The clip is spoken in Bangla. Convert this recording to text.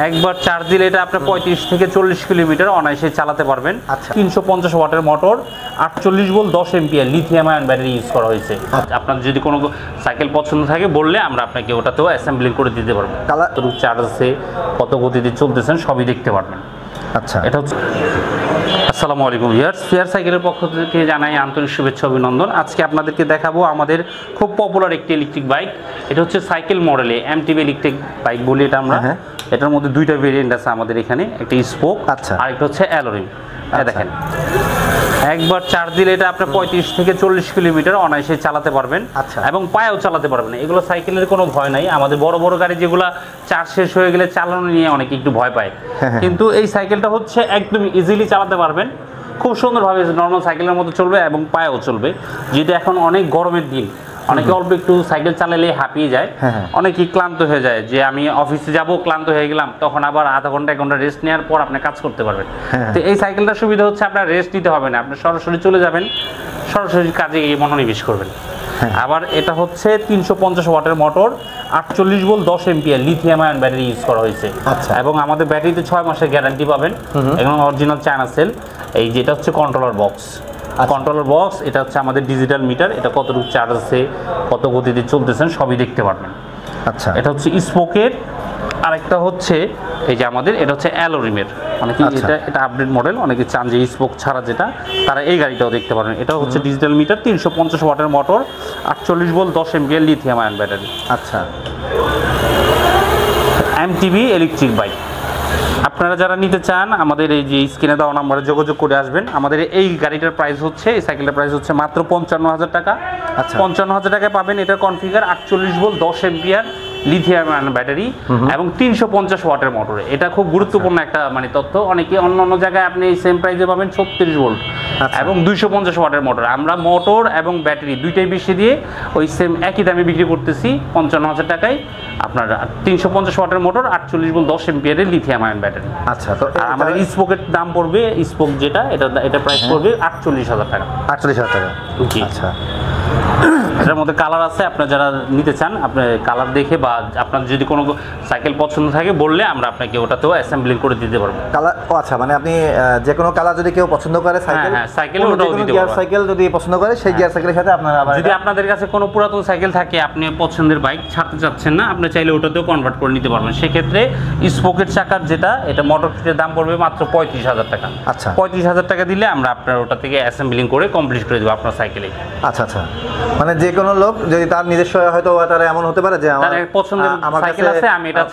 একবার চার্জ দিলে এটা আপনি 35 থেকে 40 কিলোমিটার অনায়াসে চালাতে পারবেন। 350 ওয়াটের motor, 48 volt, 10 ampere lithium ion battery use করা হয়েছে। আপনার যদি কোনো সাইকেল পছন্দ থাকে বললে আমরা আপনাকে ওটাতেও অ্যাসেম্বলিং করে দিতে পারবো। কতটুকু চার্জ আছে, কত গতিতে চলতেছেন সবই দেখতে পারবেন। আচ্ছা, এটা হচ্ছে আসসালামু আলাইকুম ভিউয়ার্স, ফেয়ার সাইকেলের পক্ষ থেকে জানাই আন্তরিক শুভেচ্ছা অভিনন্দন। আজকে আপনাদেরকে দেখাবো আমাদের খুব পপুলার একটি ইলেকট্রিক বাইক। এটা হচ্ছে সাইকেল মডেলে এমটিভি ইলেকট্রিক বাইক বলি এটা আমরা। এটার মধ্যে দুইটা ভেরিয়েন্ট আছে আমাদের এখানে, একটা স্পোক আর একটা হচ্ছে অ্যালোরিং। দেখেন একবার চার্জ দিলে এটা আপনার 35 থেকে 40 কিলোমিটার অনায়াসে চালাতে পারবেন এবং পায়েও চালাতে পারবেন। এগুলো সাইকেলের কোনো ভয় নাই। আমাদের বড় বড় গাড়ি যেগুলো চার্জ শেষ হয়ে গেলে চালানো নিয়ে অনেকে একটু ভয় পায়, কিন্তু এই সাইকেলটা হচ্ছে একদম ইজিলি চালাতে পারবেন, খুব সুন্দরভাবে নর্মাল সাইকেলের মতো চলবে এবং পায়েও চলবে। যেটা এখন অনেক গরমের দিন, অনেকে অল্প একটু সাইকেল চালালে হাঁপিয়ে যায়, অনেকেই ক্লান্ত হয়ে যায় যে আমি অফিসে যাব ক্লান্ত হয়ে গেলাম, তখন আবার আধা ঘন্টা 1 ঘন্টা রেস্ট নেওয়ার পর আপনি কাজ করতে পারবেন। তো এই সাইকেলটার সুবিধা হচ্ছে আপনার রেস্ট নিতে হবে না, আপনি সরাসরি চলে যাবেন, সরাসরি কাজে গিয়ে মনোনিবেশ করবেন। আবার এটা হচ্ছে 350 ওয়াটের motor, 48 volt, 10 ampere lithium ion battery use করা হয়েছে। এবং আমাদের ব্যাটারিতে 6 মাসের গ্যারান্টি পাবেন এবং অরিজিনাল চায়না সেল। এই যেটা হচ্ছে কন্ট্রোলার বক্স, এটা হচ্ছে আমাদের ডিজিটাল মিটার, এটা কতটুকু চার্জ আছে, কত গতিতে চলতেছেন সবই দেখতে পারবেন। আচ্ছা, এটা হচ্ছে স্পোকের। আরেকটা হচ্ছে এই যে আমাদের এটা হচ্ছে অ্যালোরিমের, অনেকে এটা আপডেট মডেল, অনেকে চান যে স্পোক ছাড়া যেটা, তারা এই গাড়িটাও দেখতে পারেন। এটা হচ্ছে ডিজিটাল মিটার, 350 ওয়াটের motor, 48 volt, 10 ampere lithium ion battery. আচ্ছা, এমটিভি ইলেকট্রিক বাইক। আপনারা যারা নিতে চান আমাদের এই যে স্ক্রিনে দেওয়া নম্বরে যোগাযোগ করে আসবেন। আমাদের এই গাড়িটার প্রাইস হচ্ছে, এই সাইকেলটার প্রাইস হচ্ছে মাত্র 55,000 টাকা। 55,000 টাকায় পাবেন এটার configure, 48 volt, 10 ampere lithium ion battery এবং 350 ওয়াটের মোটর। এটা খুব গুরুত্বপূর্ণ একটা তথ্য। অনেকে অন্য জায়গায় আপনি এই সেম প্রাইসে পাবেন 36 ভোল্ট এবং 250 ওয়াটের মোটর। আমরা মোটর এবং ব্যাটারি দুইটাই বেশি দিয়ে ওই সেম একই দামে বিক্রি করতেছি 55,000 টাকায়। আপনার 350 ওয়াটের মোটর, 48 ভোল্ট, 10 এম্পিয়ারের লিথিয়াম আয়ন ব্যাটারি। আচ্ছা, তো আমাদের স্পোকের দাম পড়বে, স্পোক যেটা এটা প্রাইস পড়বে 48,000 টাকা। 48,000 টাকা। আচ্ছা, এটার মধ্যে কালার আছে, আপনারা যারা নিতে চান আপনি কালার দেখে বা আপনার যদি কোনো সাইকেল পছন্দ থাকে বললে আমরা আপনাকে ওটাতেও অ্যাসেম্বলিং করে দিতে পারবো। কালার, ও আচ্ছা, মানে আপনি যে কোনো কালার যদি কেউ পছন্দ করে সাইকেল ওটাও দিতে পারবো। সাইকেল যদি পছন্দ করে সেই গিয়ার সাইকেলের সাথে আপনারা আবার যদি আপনাদের কাছে কোনো পুরাতন সাইকেল থাকে, আপনি পছন্দের বাইক ছাড়তে চাচ্ছেন না, আপনি চাইলে ওটাতেও কনভার্ট করে নিতে পারবেন। সেক্ষেত্রে স্পোকেট চাকার যেটা, এটা মোটর কিটের দাম পড়বে মাত্র 35,000 টাকা। আচ্ছা, 35,000 টাকা দিলে আমরা আপনার ওটা থেকে অ্যাসেম্বলিং করে কমপ্লিট করে দেবো আপনার সাইকেলে। আচ্ছা আচ্ছা, মানে যে কোনো লোক যদি তার নিজস্ব হয়তো তার এমন হতে পারে যে আমার পছন্দের সাইকেল আছে, আমি এটা